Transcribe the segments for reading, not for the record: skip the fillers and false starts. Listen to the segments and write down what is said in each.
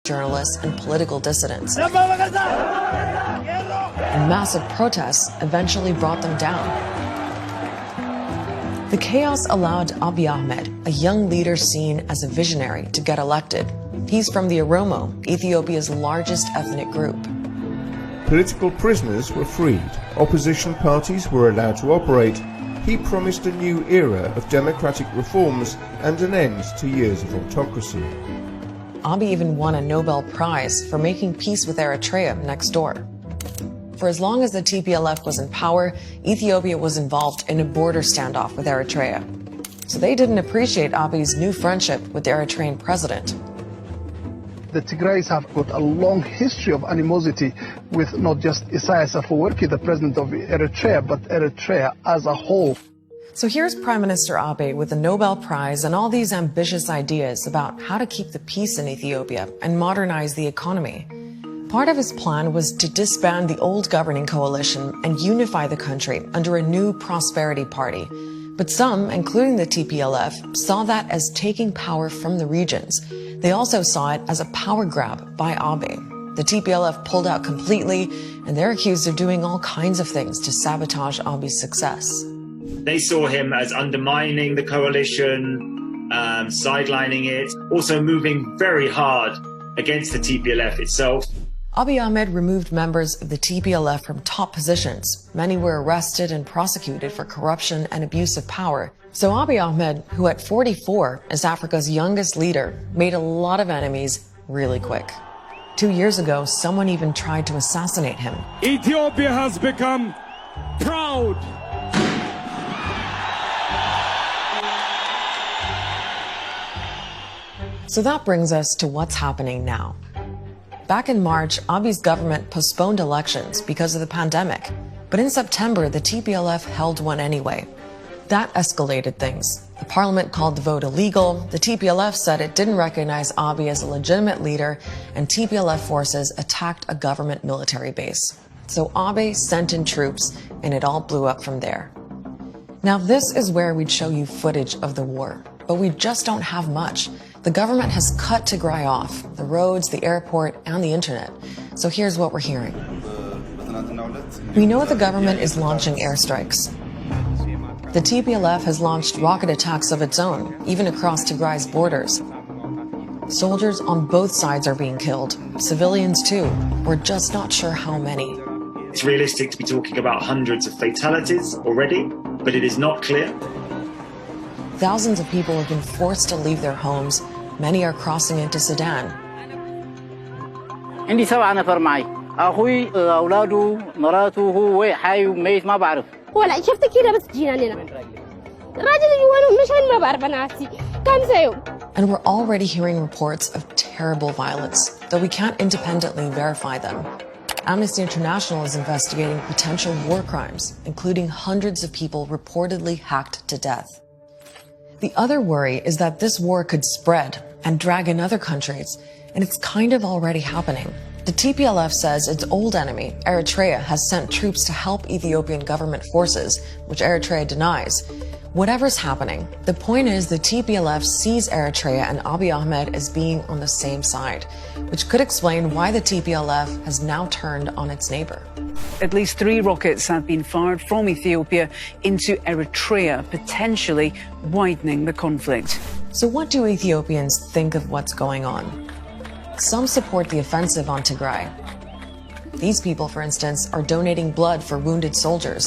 journalists, and political dissidents. And massive protests eventually brought them down. The chaos allowed Abiy Ahmed, a young leader seen as a visionary, to get elected. He's from the Oromo, Ethiopia's largest ethnic group. Political prisoners were freed. Opposition parties were allowed to operate. He promised a new era of democratic reforms and an end to years of autocracy. Abiy even won a Nobel Prize for making peace with Eritrea next door. For as long as the TPLF was in power, Ethiopia was involved in a border standoff with Eritrea. So they didn't appreciate Abiy's new friendship with the Eritrean president. The Tigrays have got a long history of animosity with not just Isaias Afwerki, the president of Eritrea, but Eritrea as a whole. So here's Prime Minister Abiy with the Nobel Prize and all these ambitious ideas about how to keep the peace in Ethiopia and modernize the economy. Part of his plan was to disband the old governing coalition and unify the country under a new prosperity party. But some, including the TPLF, saw that as taking power from the regions. They also saw it as a power grab by Abiy. The TPLF pulled out completely, and they're accused of doing all kinds of things to sabotage Abiy's success. They saw him as undermining the coalition, sidelining it, also moving very hard against the TPLF itself. Abiy Ahmed removed members of the TPLF from top positions. Many were arrested and prosecuted for corruption and abuse of power. So Abiy Ahmed, who at 44 is Africa's youngest leader, made a lot of enemies really quick. 2 years ago, someone even tried to assassinate him. Ethiopia has become proud. So that brings us to what's happening now. Back in March, Abiy's government postponed elections because of the pandemic. But in September, the TPLF held one anyway. That escalated things. The parliament called the vote illegal, the TPLF said it didn't recognize Abiy as a legitimate leader, and TPLF forces attacked a government military base. So Abiy sent in troops, and it all blew up from there. Now this is where we'd show you footage of the war, but we just don't have much. The government has cut Tigray off, the roads, the airport, and the internet. So here's what we're hearing. We know the government is launching airstrikes. The TPLF has launched rocket attacks of its own, even across Tigray's borders. Soldiers on both sides are being killed, civilians too. We're just not sure how many. It's realistic to be talking about hundreds of fatalities already, but it is not clear. Thousands of people have been forced to leave their homes. Many are crossing into Sudan. عندي 7 نفر معي أخوي أولاده مراته هو حي وميت ما بعرف ولا شفت كده بس جينا لنا الراجل جوانه مش ما بعرف أنا نفسي كم سيوم. And we're already hearing reports of terrible violence, though we can't independently verify them. Amnesty International is investigating potential war crimes, including hundreds of people reportedly hacked to death. The other worry is that this war could spread and drag in other countries, and it's kind of already happening. The TPLF says its old enemy, Eritrea, has sent troops to help Ethiopian government forces, which Eritrea denies. Whatever's happening, the point is the TPLF sees Eritrea and Abiy Ahmed as being on the same side, which could explain why the TPLF has now turned on its neighbor. At least 3 rockets have been fired from Ethiopia into Eritrea, potentially widening the conflict. So what do Ethiopians think of what's going on? Some support the offensive on Tigray. These people, for instance, are donating blood for wounded soldiers.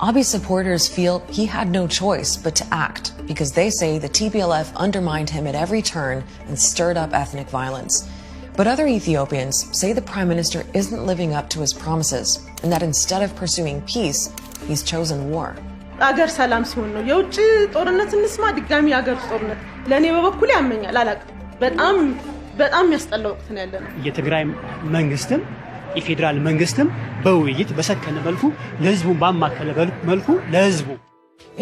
Abiy's supporters feel he had no choice but to act because they say the TPLF undermined him at every turn and stirred up ethnic violence. But other Ethiopians say the prime minister isn't living up to his promises and that instead of pursuing peace, he's chosen war. አገር ሰላም ሲሆን ነው የውጭ ጦርነት እንስማ ድጋሚ አገር ጦርነት ለኔ በበኩል ያመኛል አላቅ በጣም ያስጠላው ወቅት ነው ያለነው የትግራይ መንግስትም የፌደራል መንግስትም በውይይት በሰከነ መልኩ ለህዝቡ ባማከለ መልኩ ለህዝቡ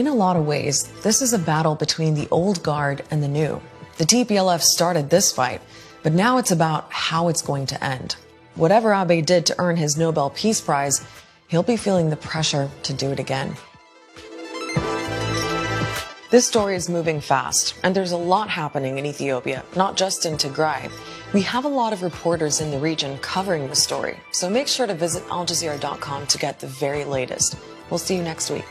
In a lot of ways, this is a battle between the old guard and the new. The TPLF started this fight, but now it's about how it's going to end. Whatever Abiy did to earn his Nobel Peace Prize, he'll be feeling the pressure to do it again. This story is moving fast, and there's a lot happening in Ethiopia, not just in Tigray. We have a lot of reporters in the region covering the story, so make sure to visit aljazeera.com to get the very latest. We'll see you next week.